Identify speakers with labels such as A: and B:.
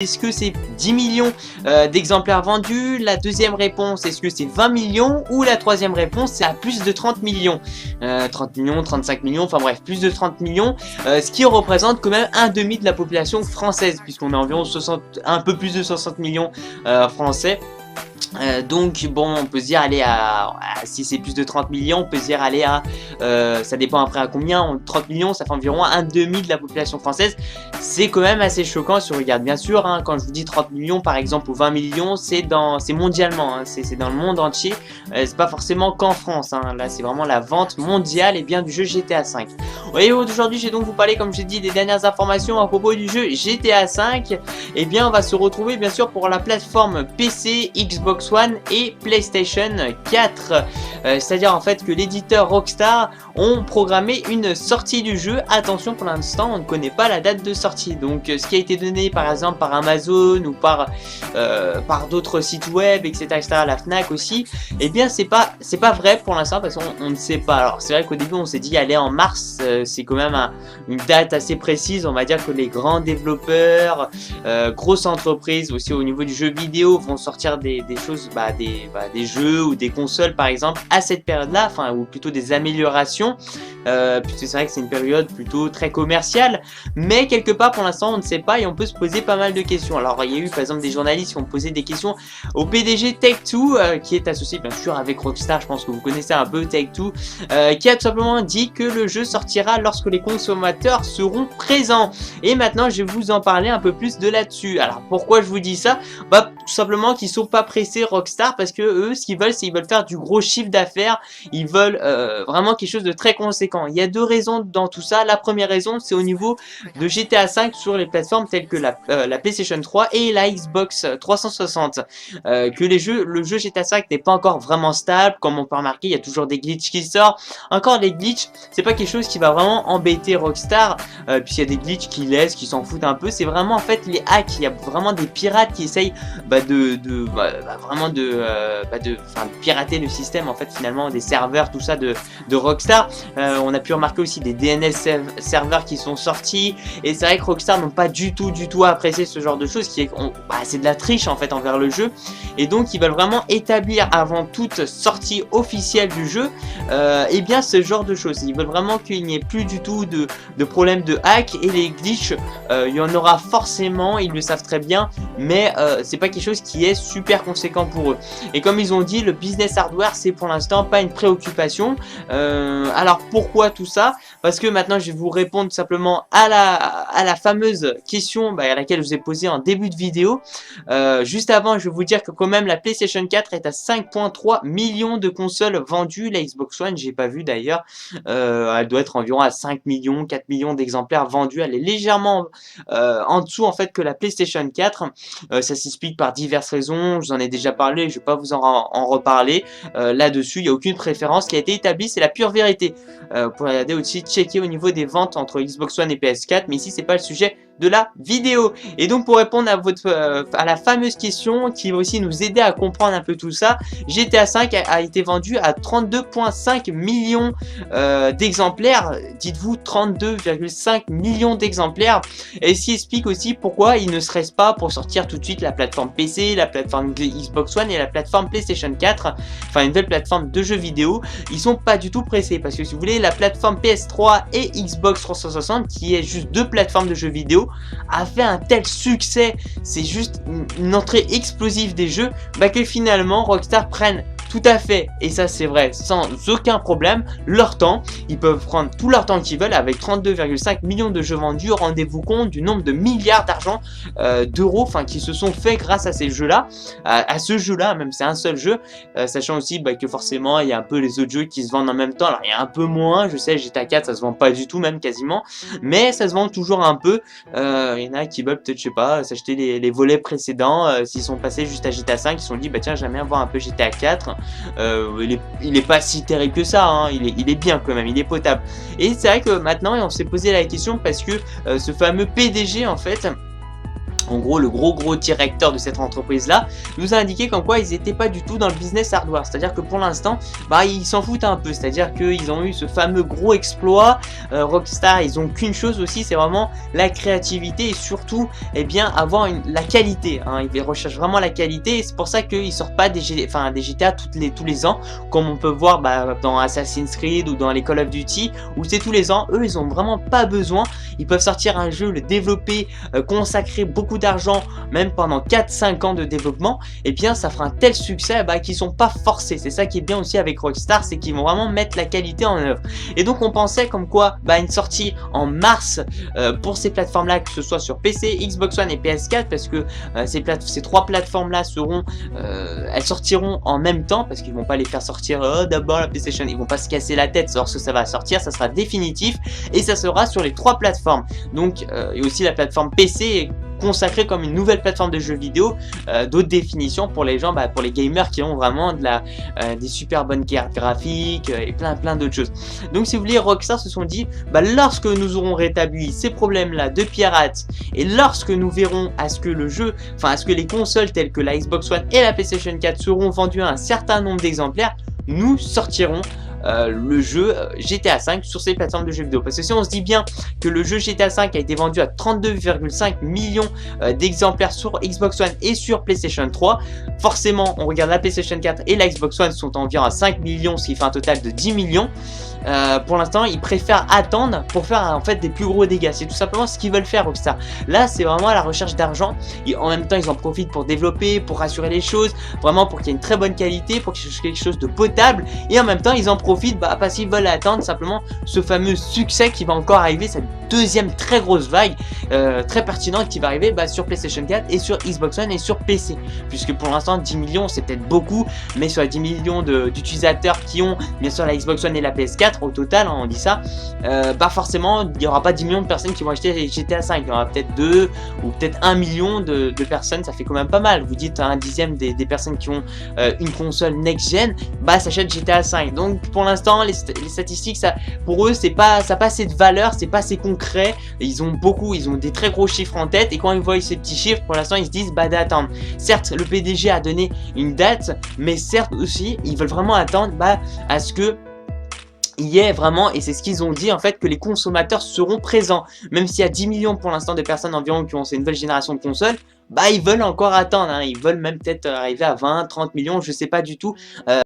A: Est-ce que c'est 10 millions d'exemplaires vendus? La deuxième réponse, est-ce que c'est 20 millions? Ou la troisième réponse, c'est à plus de 30 millions 30 millions, 35 millions, enfin bref, plus de 30 millions, ce qui représente quand même un demi de la population française, puisqu'on a environ 60, un peu plus de 60 millions français. Donc bon, on peut se dire aller si c'est plus de 30 millions, on peut se dire aller à ça dépend après à combien. 30 millions, ça fait environ un demi de la population française. C'est quand même assez choquant si on regarde, bien sûr, hein, quand je vous dis 30 millions par exemple ou 20 millions, c'est mondialement, hein, c'est dans le monde entier, c'est pas forcément qu'en France, hein. Là c'est vraiment la vente mondiale et bien du jeu GTA V. Et aujourd'hui je vais donc vous parler, comme j'ai dit, des dernières informations à propos du jeu GTA V. Et bien on va se retrouver bien sûr pour la plateforme PC, Xbox One et PlayStation 4. C'est-à-dire en fait que l'éditeur Rockstar ont programmé une sortie du jeu. Attention, pour l'instant on ne connaît pas la date de sortie. Donc ce qui a été donné par exemple par Amazon ou par d'autres sites web, etc., la Fnac aussi, et bien c'est pas vrai pour l'instant parce qu'on ne sait pas. Alors c'est vrai qu'au début on s'est dit aller en mars, c'est quand même une date assez précise. On va dire que les grands développeurs, grosses entreprises aussi au niveau du jeu vidéo vont sortir des choses, des jeux ou des consoles par exemple à cette période là, enfin, ou plutôt des améliorations, puisque c'est vrai que c'est une période plutôt très commerciale, mais quelque part pour l'instant on ne sait pas et on peut se poser pas mal de questions. Alors il y a eu par exemple des journalistes qui ont posé des questions au PDG Take-Two, qui est associé bien sûr avec Rockstar, je pense que vous connaissez un peu Take-Two, qui a tout simplement dit que le jeu sortira lorsque les consommateurs seront présents. Et maintenant je vais vous en parler un peu plus de là-dessus. Alors pourquoi je vous dis ça? Tout simplement qu'ils sont pas pressés Rockstar, parce que eux ce qu'ils veulent, c'est qu'ils veulent faire du gros chiffre d'affaires, ils veulent vraiment quelque chose de très conséquent. Il y a deux raisons dans tout ça. La première raison, c'est au niveau de GTA V sur les plateformes telles que la PlayStation 3 et la Xbox 360, que le jeu GTA V n'est pas encore vraiment stable. Comme on peut remarquer, il y a toujours des glitches qui sortent. Encore des glitches, c'est pas quelque chose qui va vraiment embêter Rockstar, puisqu'il y a des glitches qui s'en foutent un peu. C'est vraiment en fait les hacks. Il y a vraiment des pirates qui essayent de pirater le système en fait, finalement, des serveurs, tout ça de Rockstar. On a pu remarquer aussi des DNS serveurs qui sont sortis, et c'est vrai que Rockstar n'ont pas du tout apprécié ce genre de choses, c'est de la triche en fait envers le jeu, et donc ils veulent vraiment établir avant toute sortie officielle du jeu et bien ce genre de choses. Ils veulent vraiment qu'il n'y ait plus du tout de problème de hack, et les glitches, il y en aura forcément, ils le savent très bien, mais c'est pas quelque chose qui est super conséquent pour eux. Et comme ils ont dit, le business hardware c'est pour l'instant pas une préoccupation. Alors pourquoi tout ça? Parce que maintenant je vais vous répondre simplement à la fameuse question à laquelle je vous ai posé en début de vidéo. Juste avant, je vais vous dire que quand même la PlayStation 4 est à 5,3 millions de consoles vendues. La Xbox One, j'ai pas vu d'ailleurs, elle doit être environ à 5 millions, 4 millions d'exemplaires vendus. Elle est légèrement en dessous en fait que la PlayStation 4. Ça s'explique par diverses raisons, je vous en ai déjà parlé, je vais pas vous en reparler là-dessus. Il n'y a aucune préférence qui a été établie, c'est la pure vérité. Vous pouvez regarder aussi, checker au niveau des ventes entre Xbox One et PS4, mais ici c'est pas le sujet de la vidéo. Et donc pour répondre à la fameuse question qui va aussi nous aider à comprendre un peu tout ça, GTA V a été vendu à 32,5 millions d'exemplaires. Dites-vous 32,5 millions d'exemplaires. Et ce qui explique aussi pourquoi ils ne se restent pas pour sortir tout de suite la plateforme PC, la plateforme Xbox One et la plateforme PlayStation 4, enfin une nouvelle plateforme de jeux vidéo. Ils sont pas du tout pressés, parce que si vous voulez, la plateforme PS3 et Xbox 360, qui est juste deux plateformes de jeux vidéo, a fait un tel succès, c'est juste une entrée explosive des jeux, que finalement Rockstar prenne tout à fait, et ça c'est vrai, sans aucun problème, leur temps. Ils peuvent prendre tout leur temps qu'ils veulent avec 32,5 millions de jeux vendus. Rendez-vous compte du nombre de milliards d'argent d'euros qui se sont faits grâce à ces jeux-là, à ce jeu-là, même c'est un seul jeu, sachant aussi que forcément il y a un peu les autres jeux qui se vendent en même temps. Alors il y a un peu moins, je sais, GTA 4 ça se vend pas du tout, même quasiment, mais ça se vend toujours un peu. Il y en a qui veulent peut-être, je sais pas, s'acheter les volets précédents, s'ils sont passés juste à GTA 5, ils se sont dit tiens, j'aime bien voir un peu GTA 4. Il est pas si terrible que ça, hein. Il est bien quand même, il est potable. Et c'est vrai que maintenant on s'est posé la question parce que ce fameux PDG en fait en gros le gros directeur de cette entreprise là, nous a indiqué comme quoi ils n'étaient pas du tout dans le business hardware, c'est à dire que pour l'instant bah ils s'en foutent un peu, c'est à dire qu'ils ont eu ce fameux gros exploit. Rockstar, ils ont qu'une chose aussi, c'est vraiment la créativité et surtout eh bien avoir la qualité, hein. Ils recherchent vraiment la qualité et c'est pour ça qu'ils sortent pas des GTA tous les ans comme on peut voir dans Assassin's Creed ou dans les Call of Duty où c'est tous les ans. Eux ils ont vraiment pas besoin, ils peuvent sortir un jeu, le développer, consacrer beaucoup d'argent, même pendant 4-5 ans de développement, et bien ça fera un tel succès qu'ils sont pas forcés. C'est ça qui est bien aussi avec Rockstar, c'est qu'ils vont vraiment mettre la qualité en œuvre. Et donc on pensait comme quoi une sortie en mars pour ces plateformes là, que ce soit sur PC, Xbox One et PS4, parce que ces trois plateformes là seront elles sortiront en même temps, parce qu'ils vont pas les faire sortir d'abord la PlayStation, ils vont pas se casser la tête lorsque ça va sortir, ça sera définitif et ça sera sur les trois plateformes. Donc et aussi la plateforme PC est consacrée comme une nouvelle plateforme de jeux vidéo d'autres définitions pour les gens, pour les gamers qui ont vraiment des super bonnes cartes graphiques et plein d'autres choses. Donc si vous voulez, Rockstar se sont dit lorsque nous aurons rétabli ces problèmes là de pirates et lorsque nous verrons à ce que le jeu, à ce que les consoles telles que la Xbox One et la PlayStation 4 seront vendues à un certain nombre d'exemplaires, nous sortirons le jeu GTA V sur ces plateformes de jeux vidéo. Parce que si on se dit bien que le jeu GTA V a été vendu à 32,5 millions d'exemplaires sur Xbox One et sur PlayStation 3, forcément on regarde la PlayStation 4 et la Xbox One sont environ à 5 millions, ce qui fait un total de 10 millions. Pour l'instant ils préfèrent attendre pour faire en fait des plus gros dégâts. C'est tout simplement ce qu'ils veulent faire Rockstar. Là c'est vraiment à la recherche d'argent et en même temps ils en profitent pour développer, pour rassurer les choses, vraiment pour qu'il y ait une très bonne qualité, pour qu'il y ait quelque chose de potable, et en même temps ils en profitent parce qu'ils veulent attendre simplement ce fameux succès qui va encore arriver, cette deuxième très grosse vague très pertinente qui va arriver sur PlayStation 4 et sur Xbox One et sur PC, puisque pour l'instant 10 millions c'est peut-être beaucoup, mais sur les 10 millions d'utilisateurs qui ont bien sûr la Xbox One et la PS4 au total, on dit ça, forcément il n'y aura pas 10 millions de personnes qui vont acheter GTA 5, il y aura peut-être 2 ou peut-être 1 million de personnes, ça fait quand même pas mal. Vous dites un dixième des personnes qui ont une console next-gen s'achètent GTA 5. Donc pour l'instant les statistiques, ça, pour eux ça n'a pas assez de valeur, c'est pas assez concret, ils ont des très gros chiffres en tête, et quand ils voient ces petits chiffres, pour l'instant ils se disent d'attendre. Certes le PDG a donné une date, mais certes aussi ils veulent vraiment attendre à ce que il y est vraiment, et c'est ce qu'ils ont dit en fait, que les consommateurs seront présents. Même s'il y a 10 millions pour l'instant de personnes environ qui ont ces nouvelles générations de consoles, ils veulent encore attendre, hein. Ils veulent même peut-être arriver à 20, 30 millions, je sais pas du tout.